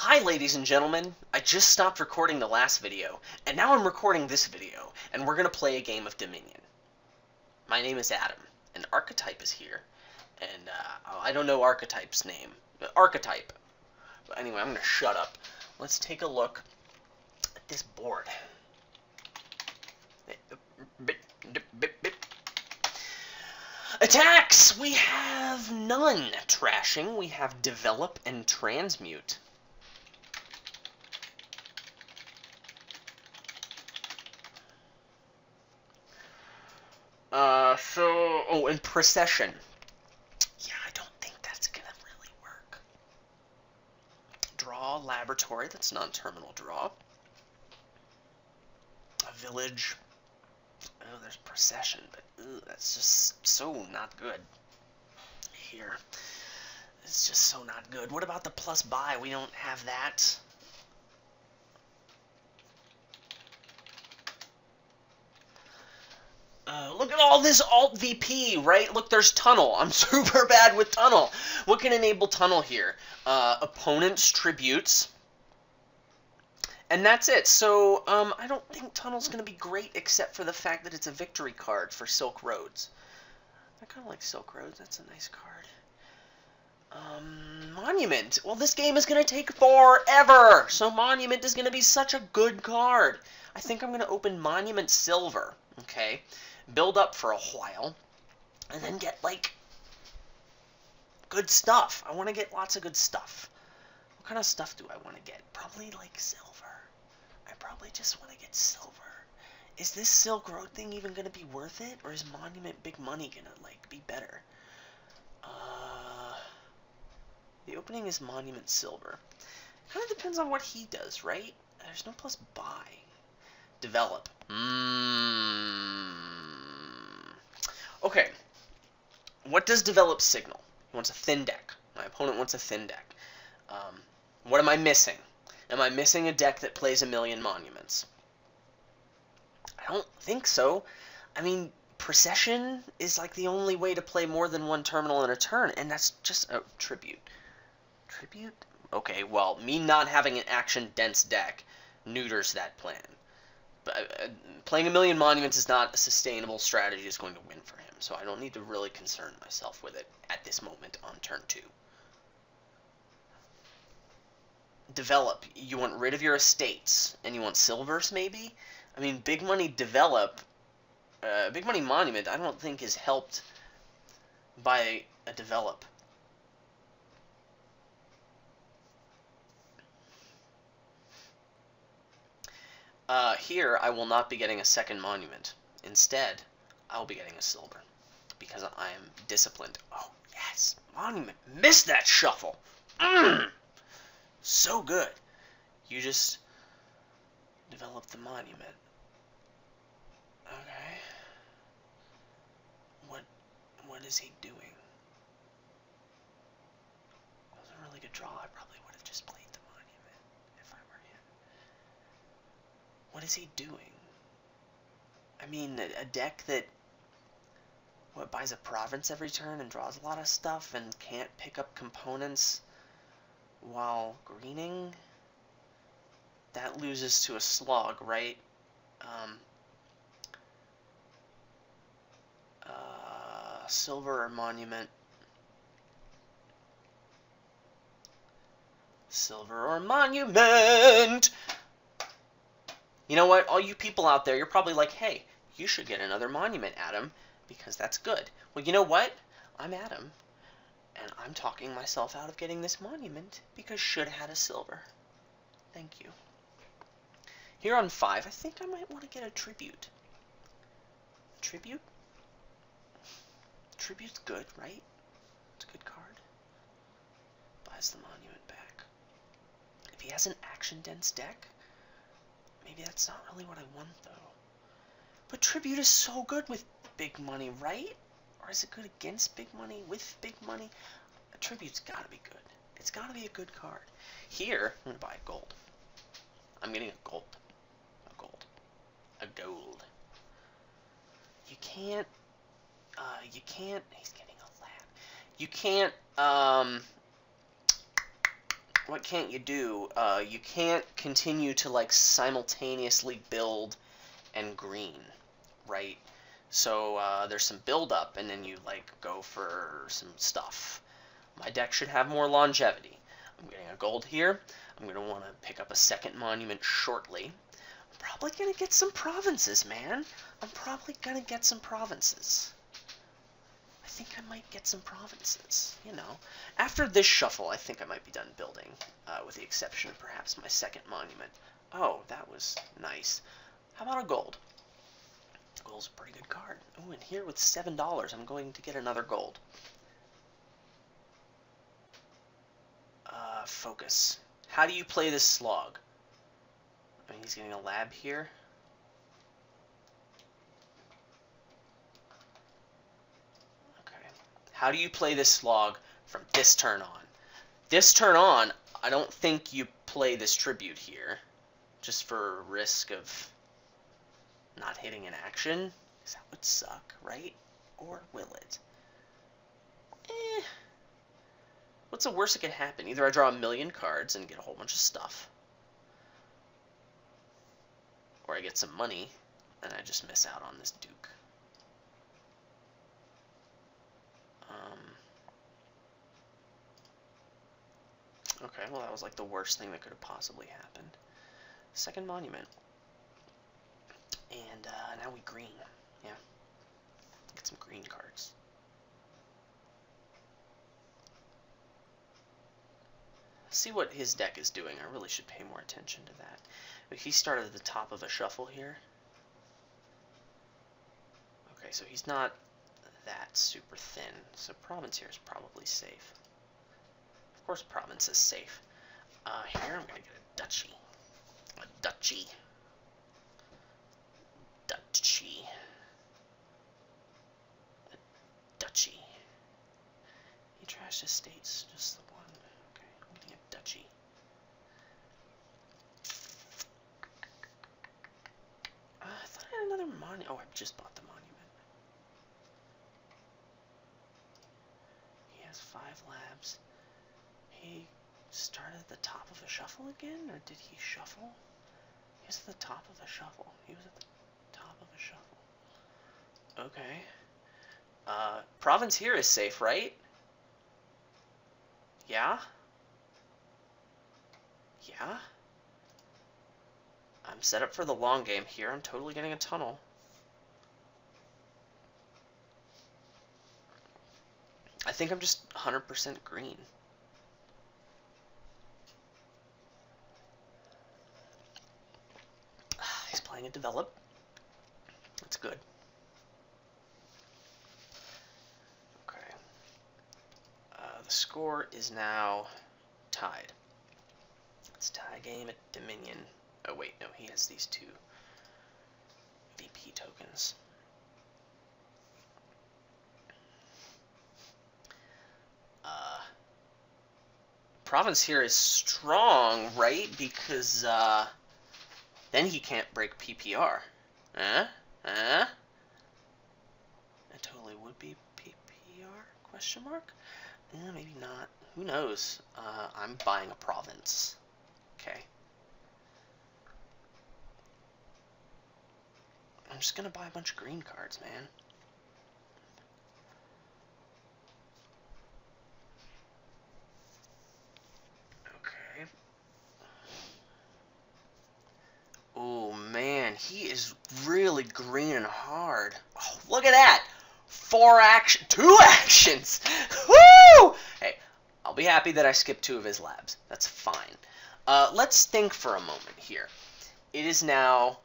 Hi ladies and gentlemen, I just stopped recording the last video, and now I'm recording this video, and we're going to play a game of Dominion. My name is Adam, and Archetype is here, and I don't know Archetype's name. Archetype. But anyway, I'm going to shut up. Let's take a look at this board. Attacks! We have none. Trashing, we have Develop and Transmute. And Procession. Yeah, I don't think that's gonna really work. Draw, Laboratory, that's non-terminal draw. A Village. Oh, there's Procession, but that's just so not good. Here. It's just so not good. What about the plus buy? We don't have that. Look at all this Alt VP, right? Look, there's Tunnel. I'm super bad with Tunnel. What can enable Tunnel here? Opponent's Tributes. And that's it. So, I don't think Tunnel's going to be great except for the fact that it's a victory card for Silk Roads. I kind of like Silk Roads. That's a nice card. Monument. Well, this game is going to take forever. So Monument is going to be such a good card. I think I'm going to open Monument Silver. Okay. Build up for a while. And then get, like, good stuff. I want to get lots of good stuff. What kind of stuff do I want to get? Probably, like, silver. I probably just want to get silver. Is this Silk Road thing even going to be worth it? Or is Monument Big Money going to, like, be better? The opening is Monument Silver. Kind of depends on what he does, right? There's no plus buy. Develop. Okay. What does Develop signal? He wants a thin deck. My opponent wants a thin deck. What am I missing? Am I missing a deck that plays 1,000,000 monuments? I don't think so. I mean, Procession is like the only way to play more than one terminal in a turn, and that's just a Tribute. Tribute? Okay, well, me not having an action-dense deck neuters that plan. But playing 1,000,000 monuments is not a sustainable strategy that's going to win for him, so I don't need to really concern myself with it at this moment on turn 2. Develop. You want rid of your estates, and you want silvers, maybe? I mean, Big Money Develop, Big Money Monument, I don't think is helped by a Develop. Here, I will not be getting a second monument. Instead, I will be getting a silver, because I am disciplined. Oh, yes! Monument! Missed that shuffle! So good! You just develop the monument. Okay. What is he doing? That was a really good draw. I probably would have just played the monument if I were him. What is he doing? I mean, a deck that, buys a province every turn and draws a lot of stuff and can't pick up components while greening? That loses to a slog, right? Silver or monument? Silver or monument? You know what? All you people out there, you're probably like, hey, you should get another monument, Adam, because that's good. Well, you know what? I'm Adam, and I'm talking myself out of getting this monument because should have had a silver. Thank you. Here on 5, I think I might want to get a Tribute. Tribute? Tribute's good, right? It's a good card. Buys the monument back. If he has an action-dense deck, maybe that's not really what I want, though. But Tribute is so good with Big Money, right? Or is it good against Big Money, with Big Money? A Tribute's gotta be good. It's gotta be a good card. Here, I'm gonna buy a gold. I'm getting a gold. A gold. A gold. You can't, he's getting a lab. You can't, what can't you do? You can't continue to, like, simultaneously build and green, right? So there's some build-up, and then you, like, go for some stuff. My deck should have more longevity. I'm getting a gold here. I'm going to want to pick up a second monument shortly. I'm probably going to get some provinces, man. I'm probably going to get some provinces. I think I might get some provinces, you know. After this shuffle, I think I might be done building, with the exception of perhaps my second monument. Oh, that was nice. How about a gold? Gold's a pretty good card. Oh, and here with $7, I'm going to get another gold. Focus. How do you play this slog? I mean, he's getting a lab here. Okay. How do you play this slog from this turn on? This turn on, I don't think you play this tribute here, just for risk of not hitting an action. Because that would suck, right? Or will it? What's the worst that could happen? Either I draw 1,000,000 cards and get a whole bunch of stuff, or I get some money and I just miss out on this Duke. Okay, well that was like the worst thing that could have possibly happened. Second monument. And now we green. Yeah. Get some green cards. See what his deck is doing. I really should pay more attention to that. He started at the top of a shuffle here. Okay, so he's not that super thin. So province here is probably safe. Of course province is safe. Here I'm going to get a duchy. A duchy. Duchy. A duchy. He trashed estates, just the one. Okay, I'm getting a duchy. I thought I had another monument. Oh, I just bought the monument. He has 5 labs. He started at the top of a shuffle again, or did he shuffle? He was at the top of a shuffle. He was at the top of a shuffle. Okay. Province here is safe, right? Yeah? Yeah? I'm set up for the long game here. I'm totally getting a tunnel. I think I'm just 100% green. He's playing a develop. That's good. Okay. The score is now tied. Let's tie game at Dominion. Oh wait, no, he has these 2 VP tokens. Province here is strong, right? Because then he can't break PPR. It totally would be PPR? Question mark? Maybe not. Who knows? I'm buying a province. Okay. I'm just gonna buy a bunch of green cards, man. Okay. Oh man, he is really green and hard. Oh, look at that! 2 actions! Woo! Hey, I'll be happy that I skipped 2 of his labs. That's fine. Let's think for a moment here. It is now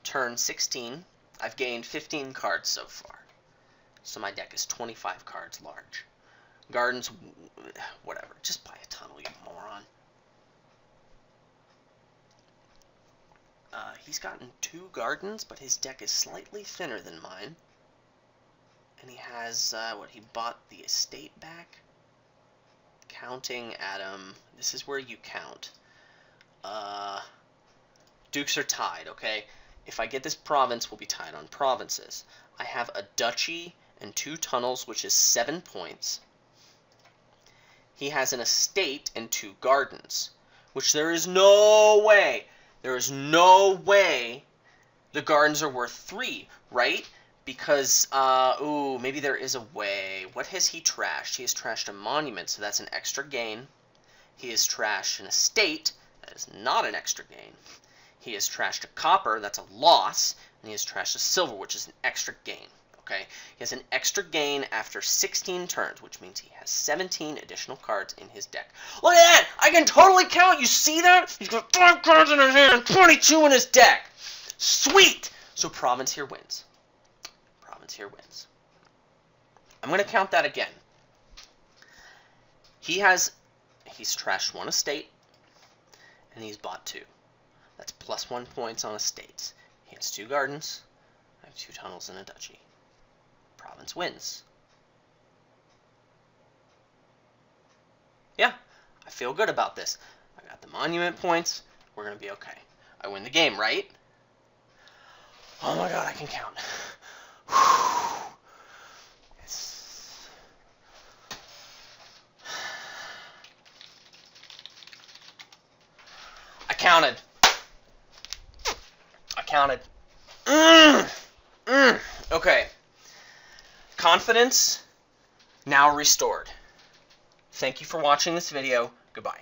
turn 16. I've gained 15 cards so far. So my deck is 25 cards large. Gardens, whatever. Just buy a tunnel, you moron. He's gotten 2 gardens, but his deck is slightly thinner than mine. And he has, he bought the estate back. Counting Adam. This is where you count. Dukes are tied, okay? If I get this province, we'll be tied on provinces. I have a duchy and 2 tunnels, which is 7 points. he has an estate and 2 gardens, which there is no way the gardens are worth 3, right? Because, maybe there is a way. What has he trashed? He has trashed a monument, so that's an extra gain. He has trashed an estate. That is not an extra gain. He has trashed a copper. That's a loss. And he has trashed a silver, which is an extra gain. Okay? He has an extra gain after 16 turns, which means he has 17 additional cards in his deck. Look at that! I can totally count! You see that? He's got 5 cards in his hand and 22 in his deck! Sweet! So Province here wins. Here wins. I'm going to count that again. He's trashed 1 estate, and he's bought 2. That's +1 points on estates. He has 2 gardens. I have 2 tunnels and a duchy. Province wins. Yeah, I feel good about this. I got the monument points. We're going to be okay. I win the game, right? Oh my god, I can count. I counted. Okay. Confidence now restored. Thank you for watching this video. Goodbye.